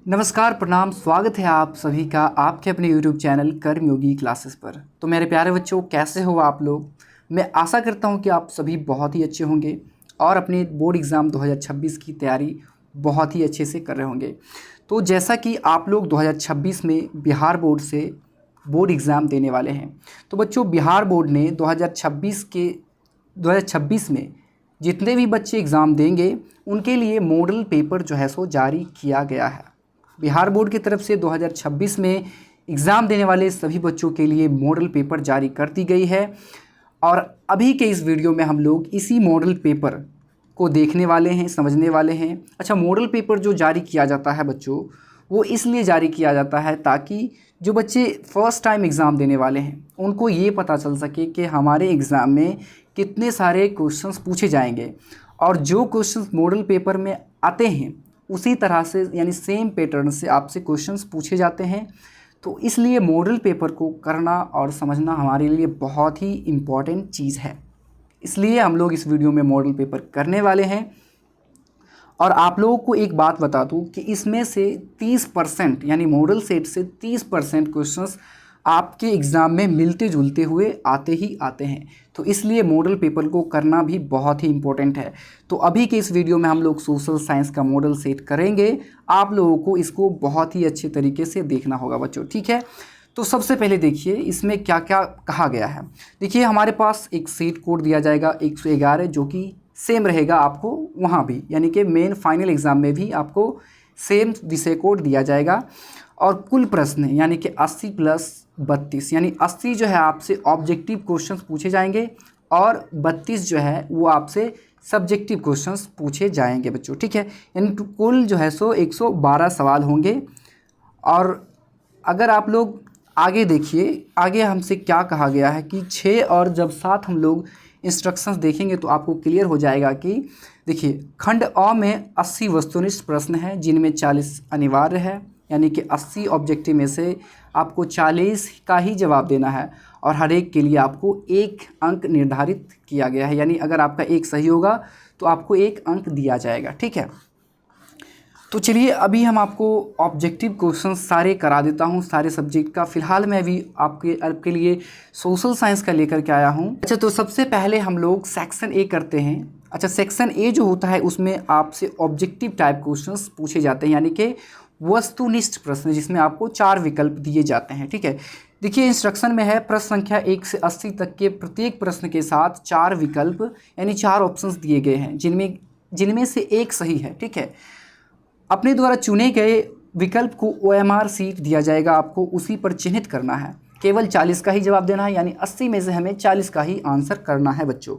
नमस्कार, प्रणाम, स्वागत है आप सभी का आपके अपने YouTube चैनल कर्मयोगी क्लासेस पर। तो मेरे प्यारे बच्चों, कैसे हो आप लोग। मैं आशा करता हूं कि आप सभी बहुत ही अच्छे होंगे और अपने बोर्ड एग्ज़ाम 2026 की तैयारी बहुत ही अच्छे से कर रहे होंगे। तो जैसा कि आप लोग 2026 में बिहार बोर्ड से बोर्ड एग्ज़ाम देने वाले हैं, तो बच्चों बिहार बोर्ड ने 2026 में जितने भी बच्चे एग्ज़ाम देंगे उनके लिए मॉडल पेपर जो है सो जारी किया गया है। बिहार बोर्ड की तरफ से 2026 में एग्ज़ाम देने वाले सभी बच्चों के लिए मॉडल पेपर जारी कर दी गई है और अभी के इस वीडियो में हम लोग इसी मॉडल पेपर को देखने वाले हैं, समझने वाले हैं। अच्छा, मॉडल पेपर जो जारी किया जाता है बच्चों, वो इसलिए जारी किया जाता है ताकि जो बच्चे फ़र्स्ट टाइम एग्ज़ाम देने वाले हैं उनको ये पता चल सके कि हमारे एग्ज़ाम में कितने सारे क्वेश्चंस पूछे जाएंगे और जो क्वेश्चंस मॉडल पेपर में आते हैं उसी तरह से यानी सेम पैटर्न से आपसे क्वेश्चंस पूछे जाते हैं। तो इसलिए मॉडल पेपर को करना और समझना हमारे लिए बहुत ही इम्पॉर्टेंट चीज़ है। इसलिए हम लोग इस वीडियो में मॉडल पेपर करने वाले हैं। और आप लोगों को एक बात बता दूं कि इसमें से 30% यानी मॉडल सेट से 30% क्वेश्चंस आपके एग्ज़ाम में मिलते जुलते हुए आते ही आते हैं। तो इसलिए मॉडल पेपर को करना भी बहुत ही इम्पोर्टेंट है। तो अभी के इस वीडियो में हम लोग सोशल साइंस का मॉडल सेट करेंगे। आप लोगों को इसको बहुत ही अच्छे तरीके से देखना होगा बच्चों, ठीक है। तो सबसे पहले देखिए इसमें क्या क्या कहा गया है। देखिए हमारे पास एक सेट कोड दिया जाएगा 111, जो कि सेम रहेगा आपको वहाँ भी, यानी कि मेन फाइनल एग्ज़ाम में भी आपको सेम विषय कोड दिया जाएगा। और कुल प्रश्न यानी कि 80 प्लस 32 यानी 80 जो है आपसे ऑब्जेक्टिव क्वेश्चंस पूछे जाएंगे और 32 जो है वो आपसे सब्जेक्टिव क्वेश्चंस पूछे जाएंगे बच्चों, ठीक है। यानी कुल जो है सो 112 सवाल होंगे। और अगर आप लोग आगे देखिए, आगे हमसे क्या कहा गया है कि 6 और जब 7 हम लोग इंस्ट्रक्शंस देखेंगे तो आपको क्लियर हो जाएगा कि देखिए खंड अ में 80 वस्तुनिष्ठ प्रश्न हैं जिनमें 40 अनिवार्य है, यानी कि 80 ऑब्जेक्टिव में से आपको 40 का ही जवाब देना है और हर एक के लिए आपको 1 अंक निर्धारित किया गया है। यानी अगर आपका एक सही होगा तो आपको 1 अंक दिया जाएगा, ठीक है। तो चलिए अभी हम आपको ऑब्जेक्टिव क्वेश्चन सारे करा देता हूँ, सारे सब्जेक्ट का। फिलहाल मैं अभी आपके लिए सोशल साइंस का लेकर के आया हूँ। अच्छा, तो सबसे पहले हम लोग सेक्शन ए करते हैं। अच्छा, सेक्शन ए जो होता है उसमें आपसे ऑब्जेक्टिव टाइप क्वेश्चंस पूछे जाते हैं, यानी कि वस्तुनिष्ठ प्रश्न, जिसमें आपको 4 विकल्प दिए जाते हैं, ठीक है। देखिए इंस्ट्रक्शन में है प्रश्न संख्या 1 से 80 तक के प्रत्येक प्रश्न के साथ 4 विकल्प यानी 4 ऑप्शंस दिए गए हैं जिनमें से एक सही है, ठीक है। अपने द्वारा चुने गए विकल्प को OMR सीट दिया जाएगा, आपको उसी पर चिन्हित करना है। केवल 40 का ही जवाब देना है, यानी 80 में से हमें 40 का ही आंसर करना है बच्चों।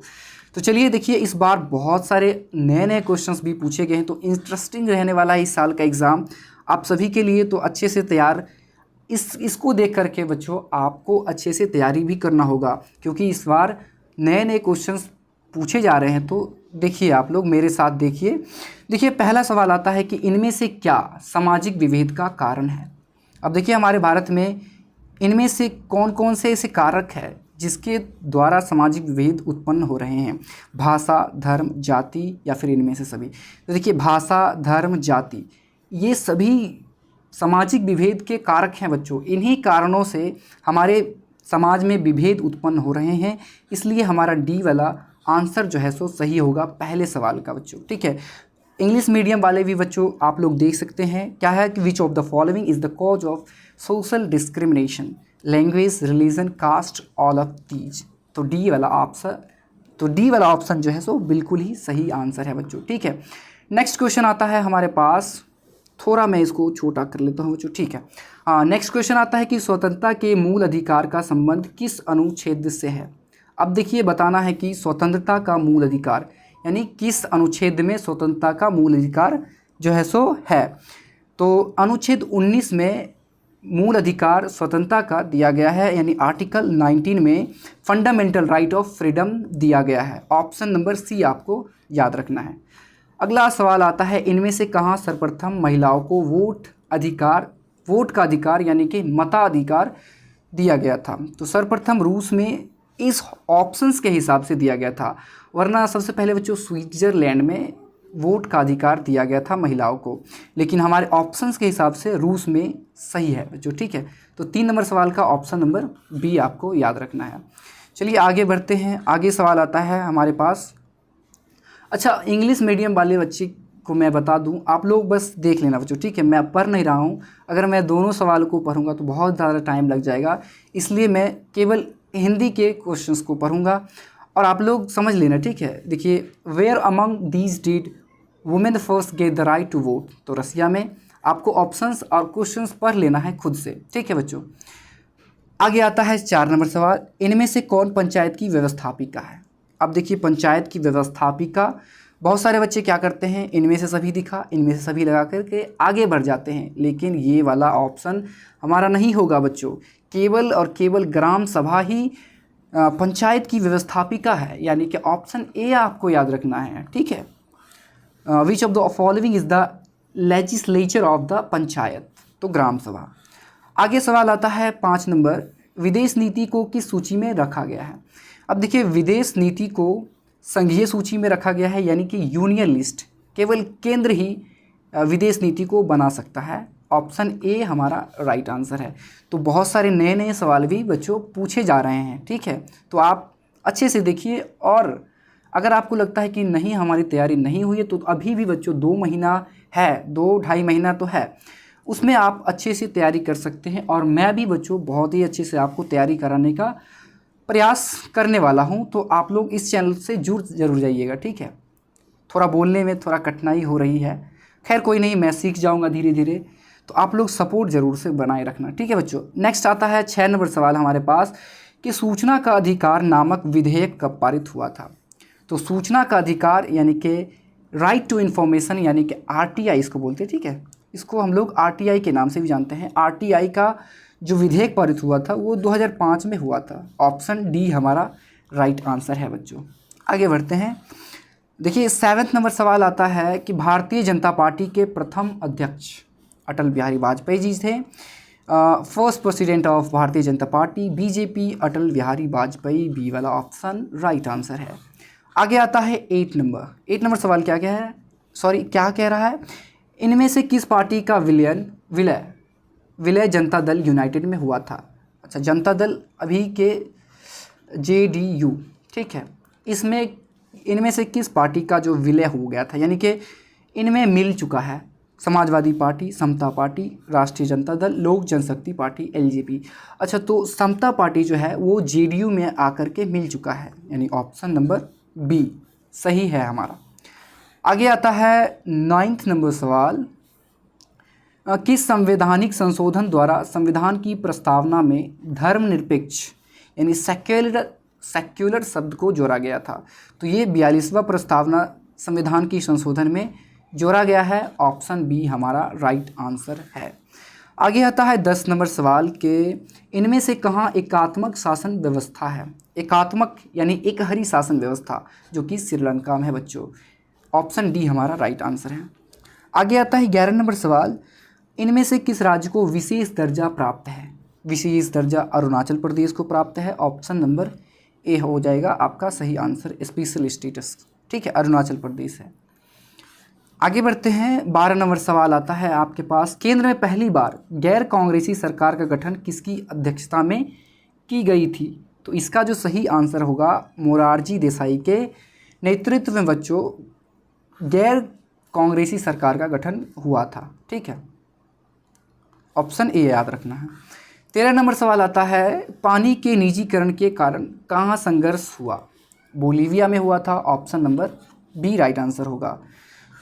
तो चलिए देखिए इस बार बहुत सारे नए नए क्वेश्चंस भी पूछे गए हैं, तो इंटरेस्टिंग रहने वाला है इस साल का एग्ज़ाम आप सभी के लिए। तो अच्छे से तैयार इसको देख करके बच्चों आपको अच्छे से तैयारी भी करना होगा, क्योंकि इस बार नए नए क्वेश्चंस पूछे जा रहे हैं। तो देखिए आप लोग मेरे साथ देखिए पहला सवाल आता है कि इनमें से क्या सामाजिक विभेद का कारण है। अब देखिए हमारे भारत में इनमें से कौन कौन से ऐसे कारक हैं जिसके द्वारा सामाजिक विभेद उत्पन्न हो रहे हैं। भाषा, धर्म, जाति या फिर इनमें से सभी। तो देखिए भाषा, धर्म, जाति ये सभी सामाजिक विभेद के कारक हैं बच्चों। इन्हीं कारणों से हमारे समाज में विभेद उत्पन्न हो रहे हैं, इसलिए हमारा डी वाला आंसर जो है सो सही होगा पहले सवाल का बच्चों, ठीक है। इंग्लिश मीडियम वाले भी बच्चों आप लोग देख सकते हैं क्या है कि which of the following is the cause of social discrimination, language, religion, caste, all of these. तो डी वाला ऑप्शन जो है सो बिल्कुल ही सही आंसर है बच्चों, ठीक है। नेक्स्ट क्वेश्चन आता है हमारे पास, थोड़ा मैं इसको छोटा कर लेता हूँ बच्चों, ठीक है। नेक्स्ट क्वेश्चन आता है कि स्वतंत्रता के मूल अधिकार का संबंध किस अनुच्छेद से है। अब देखिए बताना है कि स्वतंत्रता का मूल अधिकार यानी किस अनुच्छेद में स्वतंत्रता का मूल अधिकार जो है सो है। तो अनुच्छेद 19 में मूल अधिकार स्वतंत्रता का दिया गया है, यानी आर्टिकल 19 में फंडामेंटल राइट ऑफ फ्रीडम दिया गया है। ऑप्शन नंबर सी आपको याद रखना है। अगला सवाल आता है इनमें से कहाँ सर्वप्रथम महिलाओं को वोट का अधिकार यानी कि मताधिकार दिया गया था। तो सर्वप्रथम रूस में इस ऑप्शंस के हिसाब से दिया गया था, वरना सबसे पहले बच्चों स्विट्ज़रलैंड में वोट का अधिकार दिया गया था महिलाओं को, लेकिन हमारे ऑप्शंस के हिसाब से रूस में सही है बच्चों, ठीक है। तो 3 नंबर सवाल का ऑप्शन नंबर बी आपको याद रखना है। चलिए आगे बढ़ते हैं। आगे सवाल आता है हमारे पास। अच्छा, इंग्लिश मीडियम वाले बच्चे को मैं बता दूं, आप लोग बस देख लेना बच्चों, ठीक है। मैं पढ़ नहीं रहा हूं, अगर मैं दोनों सवाल को पढ़ूंगा तो बहुत ज़्यादा टाइम लग जाएगा, इसलिए मैं केवल हिंदी के क्वेश्चंस को पढ़ूंगा और आप लोग समझ लेना, ठीक है। देखिए, where among these did women first get the right to vote. तो रसिया में। आपको ऑप्शंस और क्वेश्चंस पढ़ लेना है खुद से, ठीक है बच्चों। आगे आता है 4 नंबर सवाल। इनमें से कौन पंचायत की व्यवस्थापिका है। अब देखिए, पंचायत की व्यवस्थापिका, बहुत सारे बच्चे क्या करते हैं, इनमें से सभी दिखा, इनमें से सभी लगा करके आगे बढ़ जाते हैं, लेकिन ये वाला ऑप्शन हमारा नहीं होगा बच्चों। केवल और केवल ग्राम सभा ही पंचायत की व्यवस्थापिका है, यानी कि ऑप्शन ए आपको याद रखना है, ठीक है। विच of the following is the legislature of the panchayat, तो ग्राम सभा। आगे सवाल आता है 5 नंबर। विदेश नीति को किस सूची में रखा गया है। अब देखिए, विदेश नीति को संघीय सूची में रखा गया है, यानी कि यूनियन लिस्ट। केवल केंद्र ही विदेश नीति को बना सकता है। ऑप्शन ए हमारा राइट आंसर है। तो बहुत सारे नए नए सवाल भी बच्चों पूछे जा रहे हैं, ठीक है। तो आप अच्छे से देखिए, और अगर आपको लगता है कि नहीं हमारी तैयारी नहीं हुई है, तो अभी भी बच्चों 2 महीना है, 2-2.5 महीना तो है, उसमें आप अच्छे से तैयारी कर सकते हैं। और मैं भी बच्चों बहुत ही अच्छे से आपको तैयारी कराने का प्रयास करने वाला हूं, तो आप लोग इस चैनल से जुड़ जरूर जाइएगा, ठीक है। थोड़ा बोलने में थोड़ा कठिनाई हो रही है, खैर कोई नहीं, मैं सीख जाऊंगा धीरे धीरे। तो आप लोग सपोर्ट जरूर से बनाए रखना, ठीक है बच्चों। नेक्स्ट आता है 6 नंबर सवाल हमारे पास कि सूचना का अधिकार नामक विधेयक कब पारित हुआ था। तो सूचना का अधिकार यानी कि राइट टू इन्फॉर्मेशन, यानी कि आरटीआई इसको बोलते हैं, ठीक है। इसको हम लोग आरटीआई के नाम से भी जानते हैं। आरटीआई का जो विधेयक पारित हुआ था वो 2005 में हुआ था। ऑप्शन डी हमारा राइट आंसर है बच्चों। आगे बढ़ते हैं। देखिए, 7 नंबर सवाल आता है कि भारतीय जनता पार्टी के प्रथम अध्यक्ष अटल बिहारी वाजपेयी जी थे। First president of Bharatiya Janata party BJP Atal Bihari Vajpayee, B वाला ऑप्शन राइट आंसर है। आगे आता है 8 नंबर सवाल क्या कह रहा है, इनमें से किस पार्टी का विलय जनता दल यूनाइटेड में हुआ था। अच्छा, जनता दल अभी के JDU, ठीक है। इनमें से किस पार्टी का जो विलय हो गया था, यानी कि इनमें मिल चुका है। समाजवादी पार्टी, समता पार्टी, राष्ट्रीय जनता दल, लोक जनशक्ति पार्टी LJP। अच्छा, तो समता पार्टी जो है वो JDU में आकर के मिल चुका है, यानी ऑप्शन नंबर बी सही है हमारा। आगे आता है 9 नंबर सवाल। किस संवैधानिक संशोधन द्वारा संविधान की प्रस्तावना में धर्मनिरपेक्ष यानी सेक्युलर शब्द को जोड़ा गया था। तो ये 42वां प्रस्तावना संविधान की संशोधन में जोड़ा गया है। ऑप्शन बी हमारा राइट आंसर है। आगे आता है 10 नंबर सवाल के इनमें से कहाँ एकात्मक शासन व्यवस्था है। एकात्मक यानी एकहरी शासन व्यवस्था जो कि श्रीलंका में है बच्चों। ऑप्शन डी हमारा राइट आंसर है। आगे आता है 11 नंबर सवाल, इनमें से किस राज्य को विशेष दर्जा प्राप्त है। विशेष दर्जा अरुणाचल प्रदेश को प्राप्त है। ऑप्शन नंबर ए हो जाएगा आपका सही आंसर, स्पेशल स्टेटस, ठीक है, अरुणाचल प्रदेश है। आगे बढ़ते हैं। 12 नंबर सवाल आता है आपके पास, केंद्र में पहली बार गैर कांग्रेसी सरकार का गठन किसकी अध्यक्षता में की गई थी। तो इसका जो सही आंसर होगा मोरारजी देसाई के नेतृत्व में बच्चों गैर कांग्रेसी सरकार का गठन हुआ था, ठीक है। ऑप्शन ए याद रखना है। 13 नंबर सवाल आता है, पानी के निजीकरण के कारण कहाँ संघर्ष हुआ। बोलीविया में हुआ था। Option number B right answer होगा।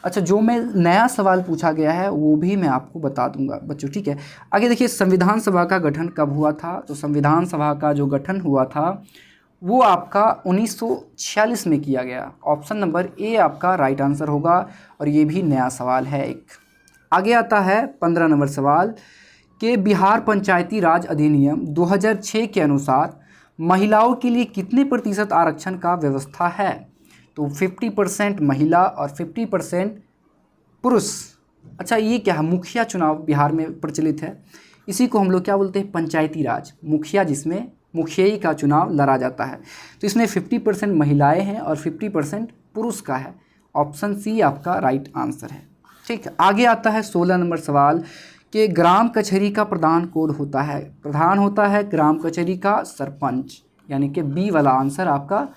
अच्छा, जो मैं नया सवाल पूछा गया है वो भी मैं आपको बता दूंगा बच्चों, ठीक है। आगे देखिए, संविधान सभा का गठन कब हुआ था। तो संविधान सभा का जो गठन हुआ था वो आपका 1946 में किया गया। ऑप्शन नंबर ए आपका राइट आंसर होगा और ये भी नया सवाल है एक। आगे आता है 15 नंबर सवाल कि बिहार पंचायती राज अधिनियम 2006 के अनुसार महिलाओं के लिए कितने प्रतिशत आरक्षण का व्यवस्था है। तो 50% महिला और 50% पुरुष। अच्छा, ये क्या है, मुखिया चुनाव बिहार में प्रचलित है, इसी को हम लोग क्या बोलते हैं, पंचायती राज। मुखिया जिसमें मुखियाई का चुनाव लड़ा जाता है। तो इसमें 50% महिलाएं हैं और 50% पुरुष का है। ऑप्शन सी आपका राइट आंसर है। ठीक है, आगे आता है 16 नंबर सवाल कि ग्राम कचहरी का प्रधान कौन होता है। प्रधान होता है ग्राम कचहरी का सरपंच, यानी कि बी वाला आंसर आपका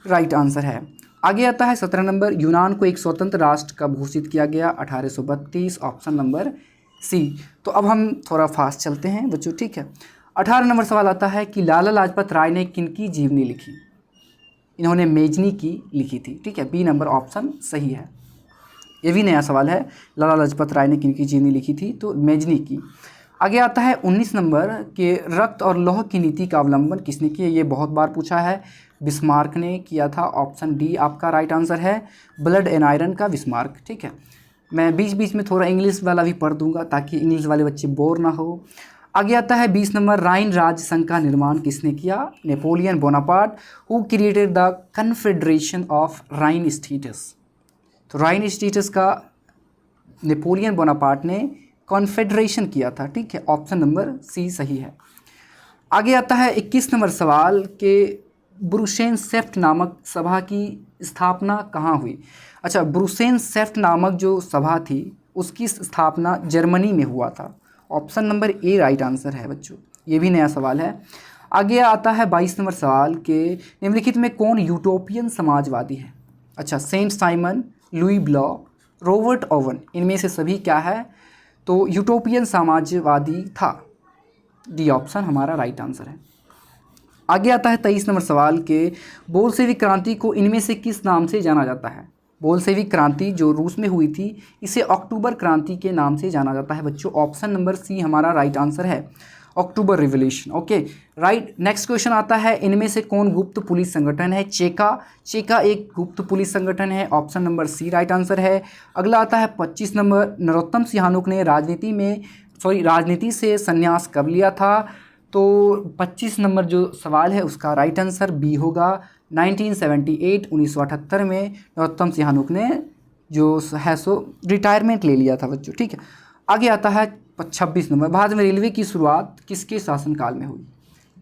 राइट आंसर है। आगे आता है 17 नंबर, यूनान को एक स्वतंत्र राष्ट्र कब घोषित किया गया। 1832, ऑप्शन नंबर सी। तो अब हम थोड़ा फास्ट चलते हैं बच्चों, ठीक है। 18 नंबर सवाल आता है कि लाला लाजपत राय ने किनकी जीवनी लिखी। इन्होंने मेजनी की लिखी थी, ठीक है, बी नंबर ऑप्शन सही है। ये भी नया सवाल है, लाला लाजपत राय ने किनकी जीवनी लिखी थी, तो मेजनी की। आगे आता है 19 नंबर के रक्त और लौह की नीति का अवलंबन किसने किया। ये बहुत बार पूछा है, बिस्मार्क ने किया था, ऑप्शन डी आपका राइट आंसर है। ब्लड एंड आयरन का बिस्मार्क, ठीक है। मैं बीच बीच में थोड़ा इंग्लिश वाला भी पढ़ दूंगा ताकि इंग्लिश वाले बच्चे बोर ना हो। आगे आता है 20 नंबर, राइन राज्य संघ का निर्माण किसने किया। Napoleon Bonaparte. Who created the confederation of Rhine states. तो राइन स्टेट्स का नेपोलियन बोनापार्ट ने कॉन्फेडरेशन किया था, ठीक है, ऑप्शन नंबर सी सही है। आगे आता है 21 नंबर सवाल के ब्रुसेनसेफ्ट नामक सभा की स्थापना कहाँ हुई। अच्छा, ब्रुसेनसेफ्ट नामक जो सभा थी उसकी स्थापना जर्मनी में हुआ था, option number A right answer है बच्चों। ये भी नया सवाल है। आगे आता है 22 नंबर सवाल के निम्नलिखित में कौन यूटोपियन समाजवादी है। अच्छा, Saint Simon, Louis Blanc, Robert Owen, इनमें से सभी क्या है, तो यूटोपियन समाजवादी था, डी ऑप्शन हमारा राइट आंसर है। आगे आता है 23 नंबर सवाल के बोल्शेविक क्रांति को इनमें से किस नाम से जाना जाता है। बोल्शेविक क्रांति जो रूस में हुई थी इसे अक्टूबर क्रांति के नाम से जाना जाता है बच्चों, ऑप्शन नंबर सी हमारा राइट आंसर है, October revolution. Okay right. Next question आता है, इनमें से कौन गुप्त पुलिस संगठन है। चेका एक गुप्त पुलिस संगठन है, option number C right answer है। अगला आता है 25 नंबर, नरोत्तम सिहानुक ने राजनीति से संन्यास कब लिया था। तो 25 नंबर जो सवाल है उसका राइट आंसर बी होगा, 1978 में नरोत्तम सिहानुक ने जो है सो रिटायरमेंट ले लिया था बच्चों, ठीक है। आगे आता है 26 नंबर, भारत में रेलवे की शुरुआत किसके शासनकाल में हुई।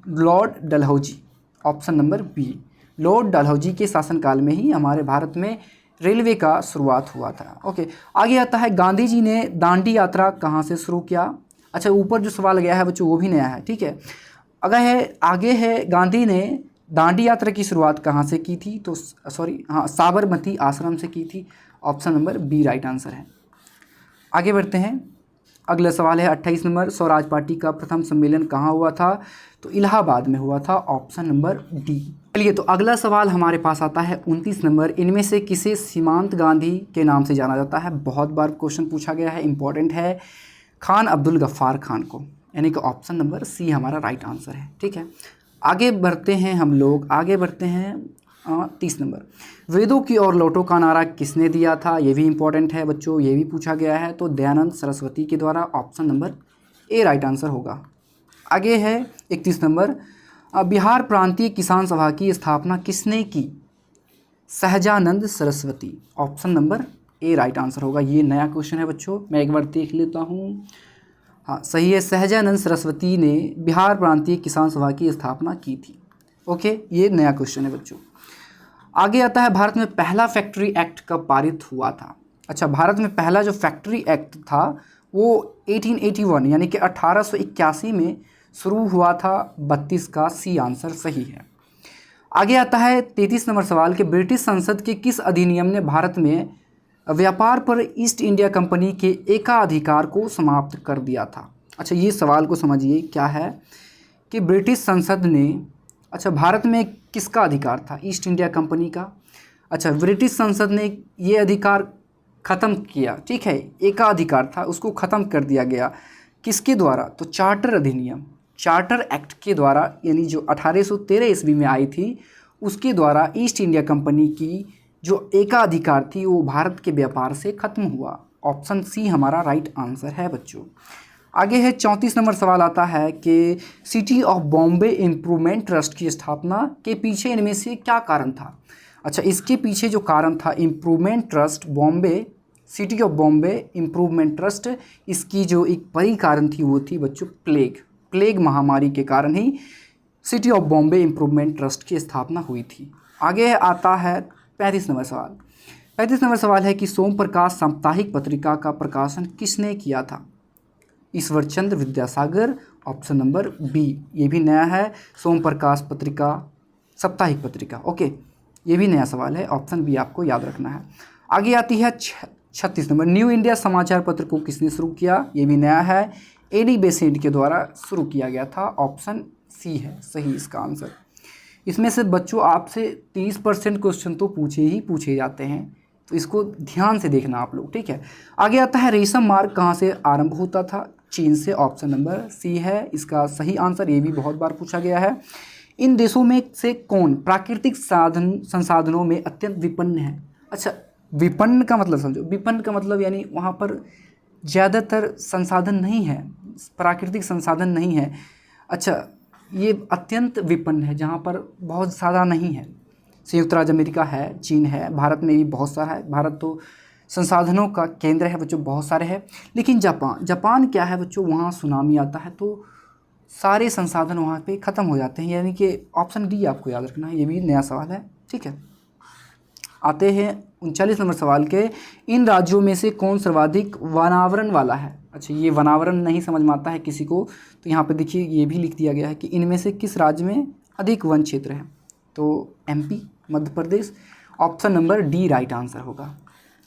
Lord Dalhousie, option number B, Lord Dalhousie के शासनकाल में ही हमारे भारत में रेलवे का शुरुआत हुआ था। ओके, आगे आता है गांधी जी ने दांडी यात्रा कहाँ से शुरू किया। अच्छा, ऊपर जो सवाल गया है बच्चों वो भी नया है, ठीक है। आगे है गांधी ने दांडी यात्रा की शुरुआत कहाँ से की थी, तो साबरमती आश्रम से की थी, option number B right answer है। आगे बढ़ते हैं, अगला सवाल है 28 नंबर, स्वराज पार्टी का प्रथम सम्मेलन कहाँ हुआ था, तो इलाहाबाद में हुआ था, ऑप्शन नंबर डी। चलिए, तो अगला सवाल हमारे पास आता है 29 नंबर, इनमें से किसे सीमांत गांधी के नाम से जाना जाता है। बहुत बार क्वेश्चन पूछा गया है, इंपॉर्टेंट है, खान अब्दुल गफ्फार खान को, यानी कि ऑप्शन नंबर सी हमारा राइट आंसर है, ठीक है। आगे बढ़ते हैं हम लोग, आगे बढ़ते हैं 30 नंबर, वेदों की ओर लौटो का नारा किसने दिया था। ये भी इंपॉर्टेंट है बच्चों, ये भी पूछा गया है, तो दयानंद सरस्वती के द्वारा, option number A right answer होगा। आगे है 31 नंबर, बिहार प्रांतीय किसान सभा की स्थापना किसने की। Sahajanand Saraswati, option number A right answer होगा। ये नया क्वेश्चन है बच्चों, मैं एक बार देख लेता हूँ। हाँ सही है, सहजानंद सरस्वती ने बिहार प्रांतीय किसान सभा की स्थापना की थी। ओके, ये नया क्वेश्चन है बच्चों। आगे आता है, भारत में पहला फैक्ट्री एक्ट कब पारित हुआ था। अच्छा, भारत में पहला जो फैक्ट्री एक्ट था वो 1881 यानी कि 1881 में शुरू हुआ था, 32 का सी आंसर सही है। आगे आता है 33 नंबर सवाल के ब्रिटिश संसद के किस अधिनियम ने भारत में व्यापार पर ईस्ट इंडिया कंपनी के एकाधिकार को समाप्त कर दिया था। अच्छा, ये सवाल को समझिए क्या है कि ब्रिटिश संसद ने, अच्छा भारत में किसका अधिकार था, ईस्ट इंडिया कंपनी का। अच्छा, ब्रिटिश संसद ने ये अधिकार ख़त्म किया, ठीक है, एकाधिकार था उसको ख़त्म कर दिया गया, किसके द्वारा, तो चार्टर अधिनियम, चार्टर एक्ट के द्वारा, यानी जो 1813 ईस्वी में आई थी उसके द्वारा ईस्ट इंडिया कंपनी की जो एकाधिकार थी वो भारत के व्यापार से ख़त्म हुआ, ऑप्शन सी हमारा राइट आंसर है बच्चों। आगे है 34 नंबर सवाल आता है कि city of Bombay improvement trust की स्थापना के पीछे इनमें से क्या कारण था। अच्छा, इसके पीछे जो कारण था improvement trust Bombay, city of Bombay improvement trust, इसकी जो एक बड़ी कारण थी वो थी बच्चों प्लेग महामारी के कारण ही city of Bombay improvement trust की स्थापना हुई थी। आगे आता है 35 नंबर सवाल, 35 नंबर सवाल है कि सोम प्रकाश साप्ताहिक पत्रिका का प्रकाशन किसने किया था? Ishwar Chandra Vidyasagar, option number B. ये भी नया है, सोम प्रकाश पत्रिका साप्ताहिक पत्रिका। ओके, ये भी नया सवाल है, ऑप्शन बी आपको याद रखना है। आगे आती है 36 नंबर, न्यू इंडिया समाचार पत्र को किसने शुरू किया? ये भी नया है, एडी बेसेंट के द्वारा शुरू किया गया था, ऑप्शन सी है सही इसका आंसर। इसमें से बच्चों आपसे 30% क्वेश्चन तो पूछे जाते हैं, तो इसको ध्यान से देखना आप लोग, ठीक है। आगे आता है रेशम मार्ग कहाँ से आरंभ होता था? चीन से, ऑप्शन नंबर सी है इसका सही आंसर। ये भी बहुत बार पूछा गया है। इन देशों में से कौन प्राकृतिक संसाधनों में अत्यंत विपन्न है? अच्छा, विपन्न का मतलब समझो, विपन्न का मतलब यानी वहाँ पर ज़्यादातर संसाधन नहीं है, प्राकृतिक संसाधन नहीं है। अच्छा, ये अत्यंत विपन्न है, जहाँ पर बहुत ज़्यादा नहीं है। संयुक्त राज्य अमेरिका है, चीन है, भारत में भी बहुत सारा है। भारत तो संसाधनों का केंद्र है बच्चों, बहुत सारे हैं। लेकिन जापान क्या है बच्चों, वहाँ सुनामी आता है तो सारे संसाधन वहाँ पे ख़त्म हो जाते हैं, यानी कि ऑप्शन डी आपको याद रखना है। ये भी नया सवाल है, ठीक है। आते हैं 39 नंबर सवाल के, इन राज्यों में से कौन सर्वाधिक वनावरण वाला है? अच्छा, ये वनावरण नहीं समझ में आता है किसी को, तो यहाँ पे देखिए ये भी लिख दिया गया है कि इनमें से किस राज्य में अधिक वन क्षेत्र है? तो MP, Madhya Pradesh, option number D right answer होगा।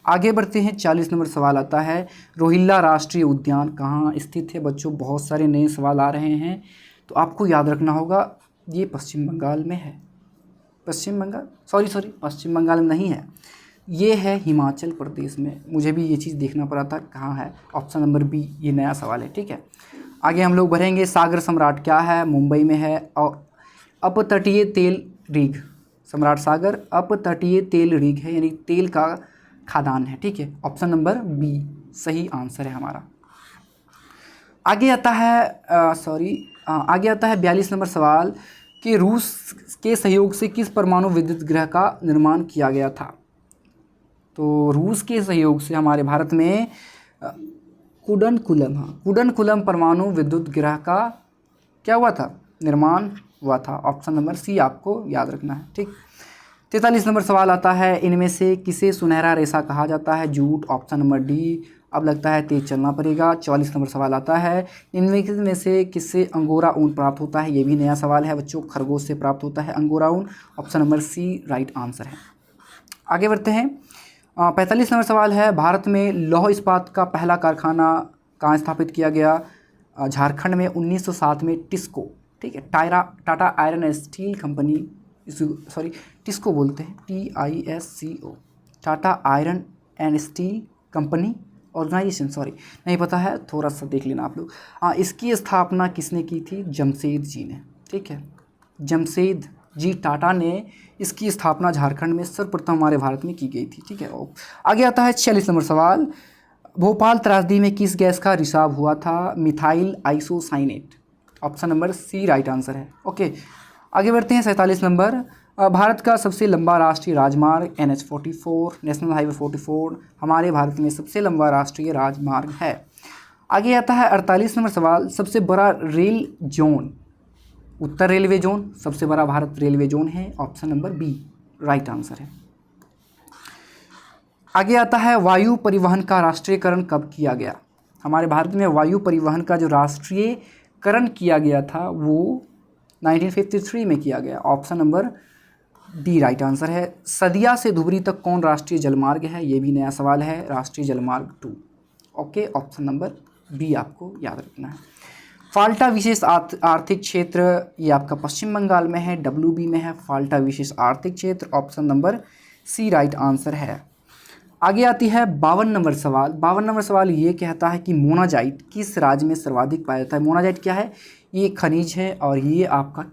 आगे बढ़ते हैं, 40 नंबर सवाल आता है, रोहिल्ला राष्ट्रीय उद्यान कहाँ स्थित है? बच्चों बहुत सारे नए सवाल आ रहे हैं, तो आपको याद रखना होगा ये पश्चिम बंगाल में है। पश्चिम बंगाल में नहीं है, ये है हिमाचल प्रदेश में। मुझे भी ये चीज़ देखना पड़ा था कहाँ है, ऑप्शन नंबर बी ये नया सवाल है, ठीक है। आगे हम लोग बढ़ेंगे, सागर सम्राट क्या है? मुंबई में है। और अपतटीय तेल रिग, सम्राट सागर अपतटीय तेल रिग है, यानी तेल का खादान है, ठीक है। ऑप्शन नंबर बी सही आंसर है हमारा। आगे आता है 42 नंबर सवाल कि रूस के सहयोग से किस परमाणु विद्युत गृह का निर्माण किया गया था? तो रूस के सहयोग से हमारे भारत में कुडनकुलम परमाणु विद्युत गृह का क्या हुआ था? निर्माण हुआ था। ऑप्शन नंबर सी आपको याद रखना है, ठीक। 43 नंबर सवाल आता है, इनमें से किसे सुनहरा रेशा कहा जाता है? Jute, option number D. अब लगता है तेज चलना पड़ेगा। 44 नंबर सवाल आता है, इनमें में से किससे अंगोरा ऊन प्राप्त होता है? ये भी नया सवाल है बच्चों, खरगोश से प्राप्त होता है अंगोरा ऊन, option number C right answer है। आगे बढ़ते हैं, 45 नंबर सवाल है, भारत में लौह इस्पात का पहला कारखाना कहाँ स्थापित किया गया? झारखंड में 1907 में टिस्को, ठीक है। Tata Iron and Steel Company, TISCO बोलते हैं, TISCO, Tata Iron and Steel Company organisation, नहीं पता है, थोड़ा सा देख लेना आप लोग। इसकी स्थापना किसने की थी? जमशेद जी ने, ठीक है। जमशेद जी टाटा ने इसकी स्थापना झारखंड में सर्वप्रथम हमारे भारत में की गई थी, ठीक है। आगे आता है 46 नंबर सवाल, भोपाल त्रासदी में किस गैस का रिसाव हुआ था? Methyl isocyanate, option number C right answer है, ओके। आगे बढ़ते हैं 47 नंबर, भारत का सबसे लंबा राष्ट्रीय राजमार्ग NH44, नेशनल हाईवे 44 हमारे भारत में सबसे लंबा राष्ट्रीय राजमार्ग है। आगे आता है 48 नंबर सवाल, सबसे बड़ा रेल जोन, उत्तर रेलवे जोन सबसे बड़ा भारत रेलवे जोन है, option number B right answer है। आगे आता है, वायु परिवहन का राष्ट्रीयकरण कब किया गया? हमारे भारत में वायु परिवहन का जो राष्ट्रीयकरण किया गया था वो 1953 में किया गया, option number D right answer है। सदिया से धुबरी तक कौन राष्ट्रीय जलमार्ग है? ये भी नया सवाल है, राष्ट्रीय जलमार्ग 2, ओके, ऑप्शन नंबर बी आपको याद रखना है। फाल्टा विशेष आर्थिक क्षेत्र, ये आपका पश्चिम बंगाल में है, WB में है फाल्टा विशेष आर्थिक क्षेत्र, option number C right answer है। आगे आती है 52 नंबर सवाल। 52 नंबर सवाल ये कहता है कि मोनाजाइट किस राज्य में सर्वाधिक पाया जाता है? मोनाजाइट क्या है? ये खनिज है और ये आपका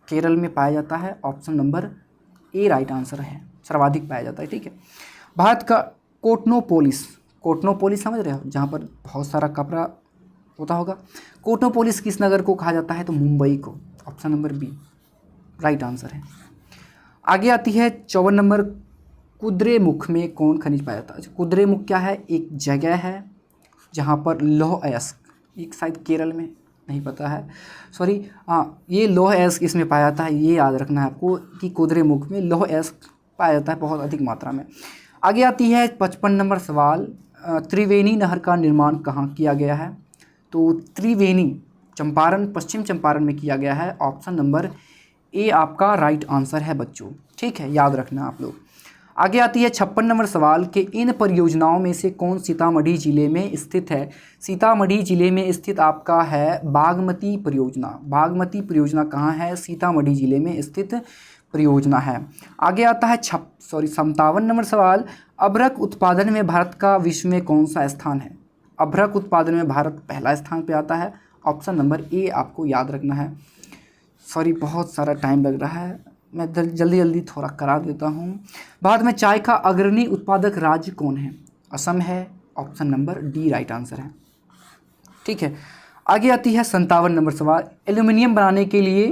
केरल में पाया जाता है, option number A right answer है, सर्वाधिक पाया जाता है, ठीक है। भारत का कोटनोपोलिस समझ रहे हो, जहाँ पर बहुत सारा कपड़ा होता होगा। कोटनोपोलिस किस नगर को कहा जाता है? तो मुंबई को, option number B right answer है। आगे आती है 54 नंबर, कुद्रेमुख में कौन खनिज पाया जाता है? कुद्रेमुख क्या है? एक जगह है जहाँ पर लौह अयस्क, एक शायद केरल में, नहीं पता है, ये लौह अयस्क इसमें पाया जाता है, ये याद रखना है आपको कि कुद्रेमुख में लौह अयस्क पाया जाता है बहुत अधिक मात्रा में। आगे आती है 55 नंबर सवाल, त्रिवेणी नहर का निर्माण कहाँ किया गया है? तो त्रिवेणी चंपारण, पश्चिम चंपारण में किया गया है। ऑप्शन नंबर ए आपका राइट आंसर है बच्चों, ठीक है, याद रखना आप लोग। आगे आती है 56 नंबर सवाल कि इन परियोजनाओं में से कौन सीतामढ़ी जिले में स्थित है? सीतामढ़ी जिले में स्थित आपका है बागमती परियोजना। बागमती परियोजना कहाँ है? सीतामढ़ी जिले में स्थित परियोजना है। आगे आता है 57 नंबर सवाल, अभ्रक उत्पादन में भारत का विश्व में कौन सा स्थान है? अभ्रक उत्पादन में भारत पहला स्थान पे आता है। ऑप्शन नंबर ए आपको याद रखना है। बहुत सारा टाइम लग रहा है, मैं जल्दी जल्दी थोड़ा करा देता हूँ। भारत में चाय का अग्रणी उत्पादक राज्य कौन है? असम है। Option number D right answer है, ठीक है। आगे आती है 57 नंबर सवाल, एल्यूमिनियम बनाने के लिए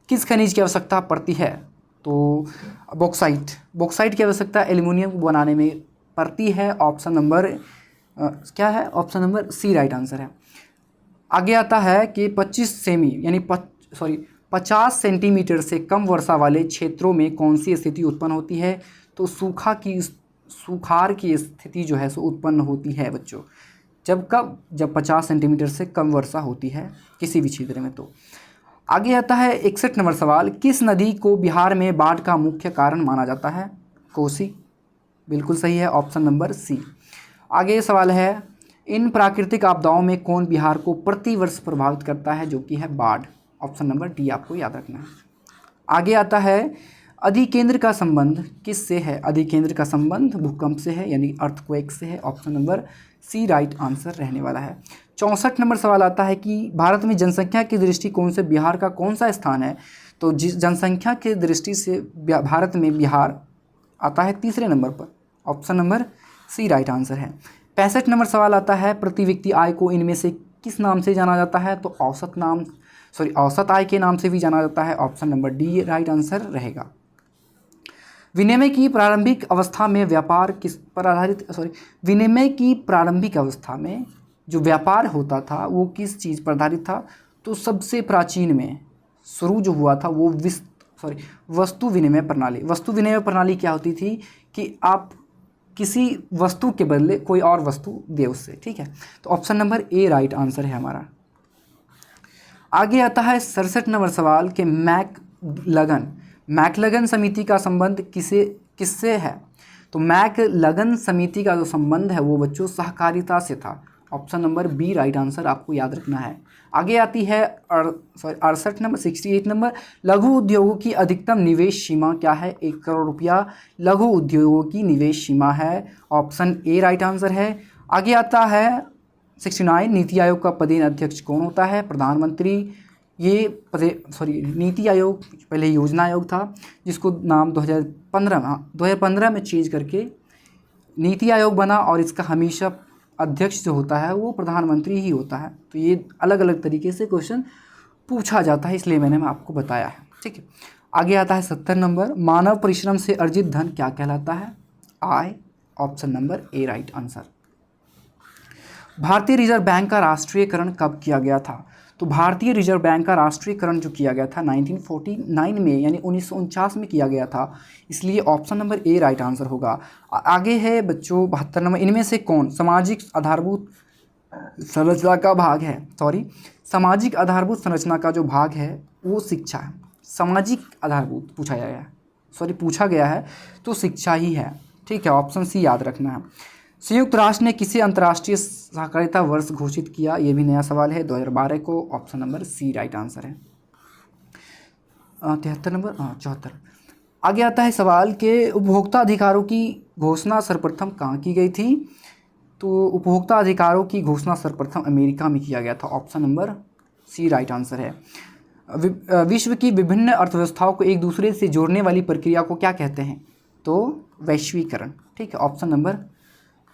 किस खनिज की आवश्यकता पड़ती है? तो बॉक्साइट की आवश्यकता एल्यूमिनियम बनाने में पड़ती है। ऑप्शन नंबर क्या है? Option number C right answer है। आगे आता है कि 25 सेमी यानी 50 सेंटीमीटर से कम वर्षा वाले क्षेत्रों में कौन सी स्थिति उत्पन्न होती है? तो सूखाड़ की स्थिति जो है सो उत्पन्न होती है बच्चों। जब 50 सेंटीमीटर से कम वर्षा होती है किसी भी क्षेत्र में। तो आगे आता है 61 नंबर सवाल, किस नदी को बिहार में बाढ़ का मुख्य कारण माना जाता है? कोसी, बिल्कुल सही है, ऑप्शन नंबर सी। आगे सवाल है, इन प्राकृतिक आपदाओं में कौन बिहार को प्रतिवर्ष प्रभावित करता है? जो कि है बाढ़। ऑप्शन नंबर डी आपको याद रखना है। आगे आता है, अधिकेंद्र का संबंध किससे है? अधिकेंद्र का संबंध भूकंप से है, यानी अर्थक्वेक से है। Option number C right answer रहने वाला है। 64 नंबर सवाल आता है कि भारत में जनसंख्या की दृष्टिकोण से बिहार का कौन सा स्थान है? तो जिस जनसंख्या की दृष्टि से भारत में बिहार आता है तीसरे नंबर पर। Option number C right answer है। 65 नंबर सवाल आता है, प्रति व्यक्ति आय को इनमें से किस नाम से जाना जाता है? तो औसत आय के नाम से भी जाना जाता है। Option number D right answer रहेगा। विनिमय की प्रारंभिक अवस्था में व्यापार किस पर आधारित विनिमय की प्रारंभिक अवस्था में जो व्यापार होता था वो किस चीज़ पर आधारित था? तो सबसे प्राचीन में शुरू जो हुआ था वो वस्तु विनिमय प्रणाली। वस्तु विनिमय प्रणाली क्या होती थी कि आप किसी वस्तु के बदले कोई और वस्तु दे उससे, ठीक है। तो option number A right answer है हमारा। आगे आता है 67 नंबर सवाल कि मैकलगन समिति का संबंध किससे है? तो मैकलगन समिति का जो संबंध है वो बच्चों सहकारिता से था। Option number B right answer आपको याद रखना है। आगे आती है 68 नंबर, लघु उद्योगों की अधिकतम निवेश सीमा क्या है? 1 करोड़ रुपया लघु उद्योगों की निवेश सीमा है। ऑप्शन ए राइट आंसर है। आगे आता है 69, नीति आयोग का पदेन अध्यक्ष कौन होता है? प्रधानमंत्री। नीति आयोग पहले योजना आयोग था जिसको नाम 2015 में चेंज करके नीति आयोग बना, और इसका हमेशा अध्यक्ष जो होता है वो प्रधानमंत्री ही होता है। तो ये अलग अलग तरीके से क्वेश्चन पूछा जाता है, इसलिए मैंने आपको बताया है, ठीक है। आगे आता है 70 नंबर, मानव परिश्रम से अर्जित धन क्या कहलाता है? आय। Option number A right answer. भारतीय रिजर्व बैंक का राष्ट्रीयकरण कब किया गया था? तो भारतीय रिजर्व बैंक का राष्ट्रीयकरण जो किया गया था 1949 में, यानी 1949 में किया गया था, इसलिए option number A right answer होगा। आगे है बच्चों 72 नंबर, इनमें से कौन सामाजिक आधारभूत संरचना का भाग है? सामाजिक आधारभूत संरचना का जो भाग है वो शिक्षा है। सामाजिक आधारभूत पूछा गया है तो शिक्षा ही है, ठीक है। ऑप्शन सी याद रखना है। संयुक्त राष्ट्र ने किसे अंतर्राष्ट्रीय सहकारिता वर्ष घोषित किया? ये भी नया सवाल है, 2012 को। Option number C right answer है। 74। आगे आता है सवाल के उपभोक्ता अधिकारों की घोषणा सर्वप्रथम कहाँ की गई थी? तो उपभोक्ता अधिकारों की घोषणा सर्वप्रथम अमेरिका में किया गया था। Option number C right answer है। विश्व की विभिन्न अर्थव्यवस्थाओं को एक दूसरे से जोड़ने वाली प्रक्रिया को क्या कहते हैं? तो वैश्वीकरण, ठीक है। Option number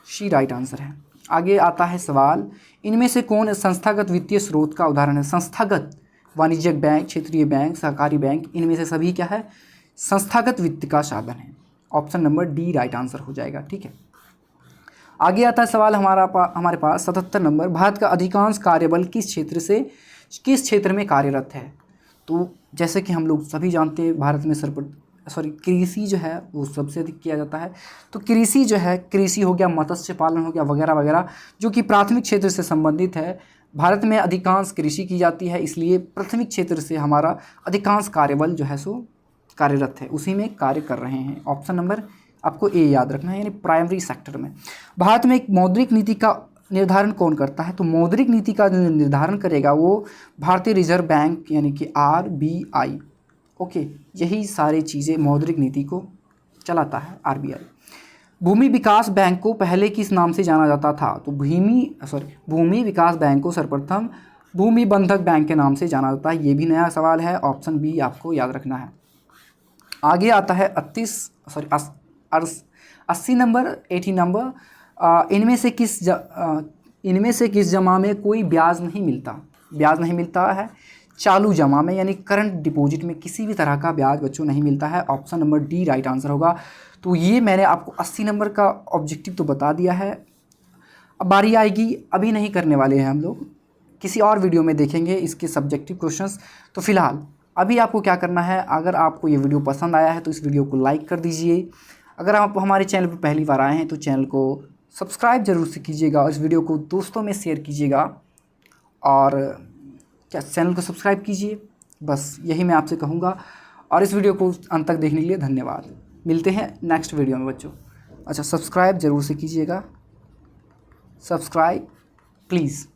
C right answer है। आगे आता है सवाल, इनमें से कौन संस्थागत वित्तीय स्रोत का उदाहरण है? संस्थागत, वाणिज्यिक बैंक, क्षेत्रीय बैंक, सहकारी बैंक, इनमें से सभी क्या है? संस्थागत वित्त का साधन है। Option number D right answer हो जाएगा, ठीक है। आगे आता है सवाल हमारे पास 77 नंबर, भारत का अधिकांश कार्यबल किस क्षेत्र में कार्यरत है? तो जैसे कि हम लोग सभी जानते हैं भारत में कृषि जो है वो सबसे अधिक किया जाता है। तो कृषि जो है, कृषि हो गया, मत्स्य पालन हो गया, वगैरह वगैरह, जो कि प्राथमिक क्षेत्र से संबंधित है। भारत में अधिकांश कृषि की जाती है, इसलिए प्राथमिक क्षेत्र से हमारा अधिकांश कार्यबल जो है सो कार्यरत है, उसी में कार्य कर रहे हैं। ऑप्शन नंबर आपको ए याद रखना है, यानी प्राइमरी सेक्टर में। भारत में एक मौद्रिक नीति का निर्धारण कौन करता है? तो मौद्रिक नीति का जो निर्धारण करेगा वो भारतीय रिजर्व बैंक यानी कि RBI। ओके, यही सारी चीज़ें मौद्रिक नीति को चलाता है RBI। भूमि विकास बैंक को पहले किस नाम से जाना जाता था? तो भूमि विकास बैंक को सर्वप्रथम भूमि बंधक बैंक के नाम से जाना जाता है। ये भी नया सवाल है, ऑप्शन बी आपको याद रखना है। आगे आता है 80 नंबर, 80 नंबर। इनमें से किस जमा में कोई ब्याज नहीं मिलता? ब्याज नहीं मिलता है चालू जमा में, यानी करंट डिपॉजिट में किसी भी तरह का ब्याज बच्चों नहीं मिलता है। Option number D right answer होगा। तो ये मैंने आपको 80 नंबर का ऑब्जेक्टिव तो बता दिया है। अब बारी आएगी, अभी नहीं करने वाले हैं हम लोग, किसी और वीडियो में देखेंगे इसके सब्जेक्टिव क्वेश्चंस। तो फिलहाल अभी आपको क्या करना है, अगर आपको ये वीडियो पसंद आया है तो इस वीडियो को लाइक कर दीजिए। अगर आप हमारे चैनल पर पहली बार आए हैं तो चैनल को सब्सक्राइब जरूर से कीजिएगा और इस वीडियो को दोस्तों में शेयर कीजिएगा और क्या चैनल को सब्सक्राइब कीजिए। बस यही मैं आपसे कहूँगा और इस वीडियो को अंत तक देखने के लिए धन्यवाद। मिलते हैं नेक्स्ट वीडियो में बच्चों। अच्छा, सब्सक्राइब ज़रूर से कीजिएगा, सब्सक्राइब प्लीज़।